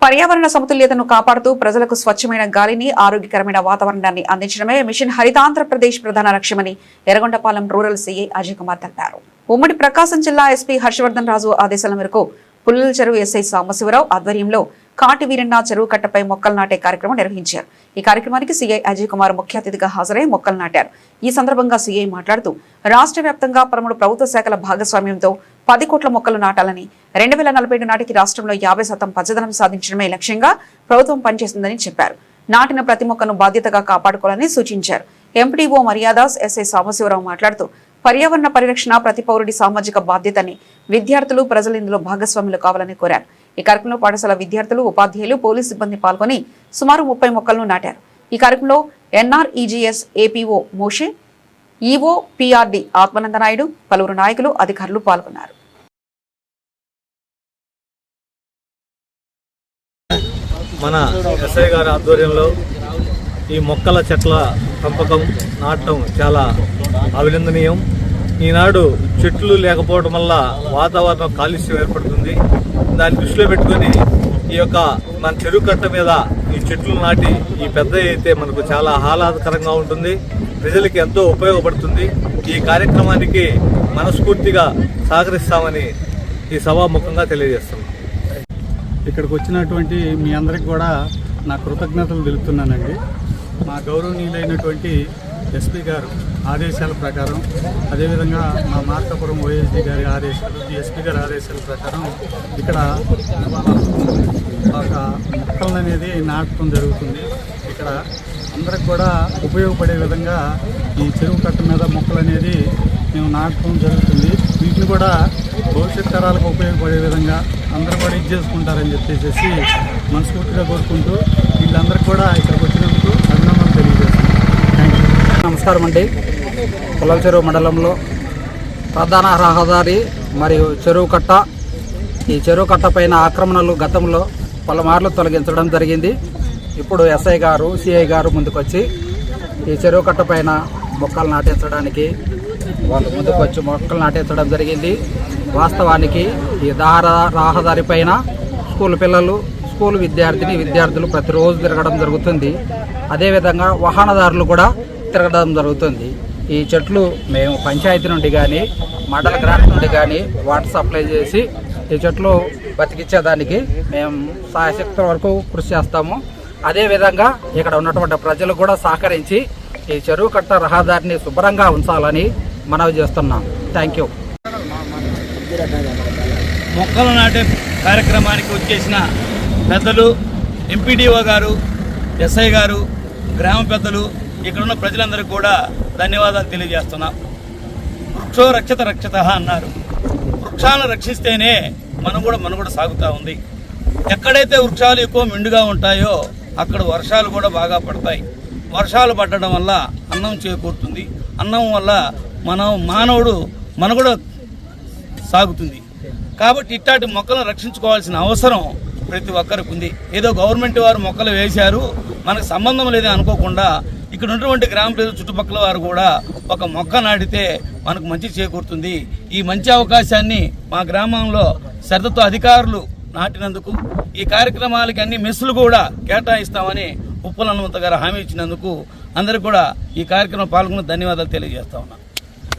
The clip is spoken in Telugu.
పర్యావరణ సమతుల్యతను కాపాడుతూ ప్రజలకు స్వచ్ఛమైన గాలిని, ఆరోగ్యకరమైన వాతావరణాన్ని అందించడమే మిషన్ హరితాంధ్రప్రదేశ్ ప్రధాన లక్ష్యమని ఎర్రగొండపాలెం రూరల్ సీఐ అజయ్ కుమార్ తెలిపారు. ఉమ్మడి ప్రకాశం జిల్లా ఎస్పీ హర్షవర్ధన్ రాజు ఆదేశాల మేరకు పుల్లల చెరువు ఎస్ఐ సాంబశివరావు ఆధ్వర్యంలో కాటి వీరన్న చెరువు కట్టపై మొక్కలు నాటే కార్యక్రమం నిర్వహించారు. ఈ కార్యక్రమానికి సీఐ అజయ్ కుమార్ ముఖ్య అతిథిగా హాజరై మొక్కలు నాటారు. ఈ సందర్భంగా సీఐ మాట్లాడుతూ రాష్ట్ర వ్యాప్తంగా 13 ప్రభుత్వ శాఖల భాగస్వామ్యంతో 10 కోట్ల మొక్కలు నాటాలని, 2047 నాటికి రాష్ట్రంలో 50% పచ్చదనం సాధించడమే లక్ష్యంగా ప్రభుత్వం పనిచేస్తుందని చెప్పారు. నాటిన ప్రతి మొక్కను బాధ్యతగా కాపాడుకోవాలని సూచించారు. ఎంపీడీఓ మర్యాదాస్ ఎస్ఐ సాంబశివరావు మాట్లాడుతూ పర్యావరణ పరిరక్షణ ప్రతి పౌరుడి సామాజిక బాధ్యతని విద్యార్థులు, ప్రజలు ఇందులో భాగస్వాములు కావాలని కోరారు. ఈ కార్యక్రమంలో పాఠశాల విద్యార్థులు, ఉపాధ్యాయులు, పోలీసు సిబ్బంది పాల్గొని సుమారు 30 మొక్కలను నాటారు. ఈ కార్యక్రమంలో ఎన్ఆర్ఈజీఎస్ ఏపీఓ మోషే, ఈఓ పిఆర్డి ఆత్మానంద నాయుడు, పలువురు నాయకులు, అధికారులు పాల్గొన్నారు. మన ఎస్ఐ గారి ఆధ్వర్యంలో ఈ మొక్కల చెట్ల పెంపకం నాటడం చాలా అభినందనీయం. ఈనాడు చెట్లు లేకపోవడం వల్ల వాతావరణం కాలుష్యం ఏర్పడుతుంది. దాన్ని దృష్టిలో పెట్టుకొని ఈ యొక్క మన చెరువు కట్ట మీద ఈ చెట్లు నాటి ఈ పెద్ద అయితే మనకు చాలా ఆహ్లాదకరంగా ఉంటుంది, ప్రజలకి ఎంతో ఉపయోగపడుతుంది. ఈ కార్యక్రమానికి మనస్ఫూర్తిగా సహకరిస్తామని ఈ సభాముఖంగా తెలియజేస్తున్నాం. ఇక్కడికి వచ్చినటువంటి మీ అందరికి కూడా నా కృతజ్ఞతలు తెలుపుతున్నానండి. మా గౌరవనీయులైనటువంటి ఎస్పీ గారు ఆదేశాల ప్రకారం, అదేవిధంగా మా మార్కాపురం ఓఎస్డీ గారి ఆదేశాలు, ఎస్పీ గారి ఆదేశాల ప్రకారం ఇక్కడ ఒక మొక్కలు అనేది నాటడం జరుగుతుంది. ఇక్కడ అందరికి కూడా ఉపయోగపడే విధంగా ఈ చెరువు కట్ట మీద మొక్కలు అనేది మేము నాటడం జరుగుతుంది. వీటిని కూడా భవిష్యత్ తరాలకు ఉపయోగపడే విధంగా అందరూ కూడా ఇది చేసుకుంటారని చెప్పేసి మనస్ఫూర్తిగా కోరుకుంటూ వీళ్ళందరికీ కూడా ఇక్కడికి వచ్చినందుకు అభినందనలు తెలియజేస్తున్నాం. Thank you. నమస్కారం అండి. పుల్లల చెరువు మండలంలో ప్రధాన రహదారి మరియు చెరువు కట్ట, ఈ చెరువు కట్ట పైన ఆక్రమణలు గతంలో పలుమార్లు తొలగించడం జరిగింది. ఇప్పుడు ఎస్ఐ గారు, సిఐ గారు ముందుకొచ్చి ఈ చెరువు కట్ట పైన మొక్కలు నాటించడానికి వాళ్ళు ముందుకొచ్చి మొక్కలు నాటించడం జరిగింది. వాస్తవానికి ఈ రహదారి పైన స్కూల్ పిల్లలు, స్కూల్ విద్యార్థులు ప్రతిరోజు తిరగడం జరుగుతుంది. అదేవిధంగా వాహనదారులు కూడా తిరగడం జరుగుతుంది. ఈ చెట్లు మేము పంచాయతీ నుండి కానీ, మండల గ్రాంట్ నుండి కానీ వాటర్ సప్లై చేసి ఈ చెట్లు బతికించేదానికి మేము సాయశక్తుల వరకు కృషి చేస్తాము. అదేవిధంగా ఇక్కడ ఉన్నటువంటి ప్రజలు కూడా సహకరించి ఈ చెరువు కట్ట రహదారిని శుభ్రంగా ఉంచాలని మనవి చేస్తున్నాం. Thank you. మొక్కలు నాటే కార్యక్రమానికి వచ్చేసిన పెద్దలు, ఎంపీడీఓ గారు, ఎస్ఐ గారు, గ్రామ పెద్దలు, ఇక్కడున్న ప్రజలందరికీ కూడా ధన్యవాదాలు తెలియజేస్తున్నాం. వృక్షో రక్షత రక్షత అన్నారు. వృక్షాలను రక్షిస్తేనే మనుగడ సాగుతూ ఉంది. ఎక్కడైతే వృక్షాలు ఎక్కువ మెండుగా ఉంటాయో అక్కడ వర్షాలు కూడా బాగా పడతాయి. వర్షాలు పడడం వల్ల అన్నం చేకూరుతుంది. అన్నం వల్ల మానవుడు మనుగడ సాగుతుంది. కాబట్టి ఇట్లాంటి మొక్కలను రక్షించుకోవాల్సిన అవసరం ప్రతి ఒక్కరికి ఉంది. ఏదో గవర్నమెంట్ వారు మొక్కలు వేశారు, మనకు సంబంధం లేదని అనుకోకుండా ఇక్కడ ఉన్నటువంటి గ్రామ ప్రజలు, చుట్టుపక్కల వారు కూడా ఒక మొక్క నాటితే మనకు మంచి చేకూరుతుంది. ఈ మంచి అవకాశాన్ని మా గ్రామంలో శ్రద్ధతో అధికారులు నాటినందుకు, ఈ కార్యక్రమాలకి అన్ని మెస్సులు కూడా కేటాయిస్తామని ఉప్పల హనుమంత గారు హామీ ఇచ్చినందుకు అందరికీ కూడా ఈ కార్యక్రమం పాల్గొని ధన్యవాదాలు తెలియజేస్తా ఉన్నాను.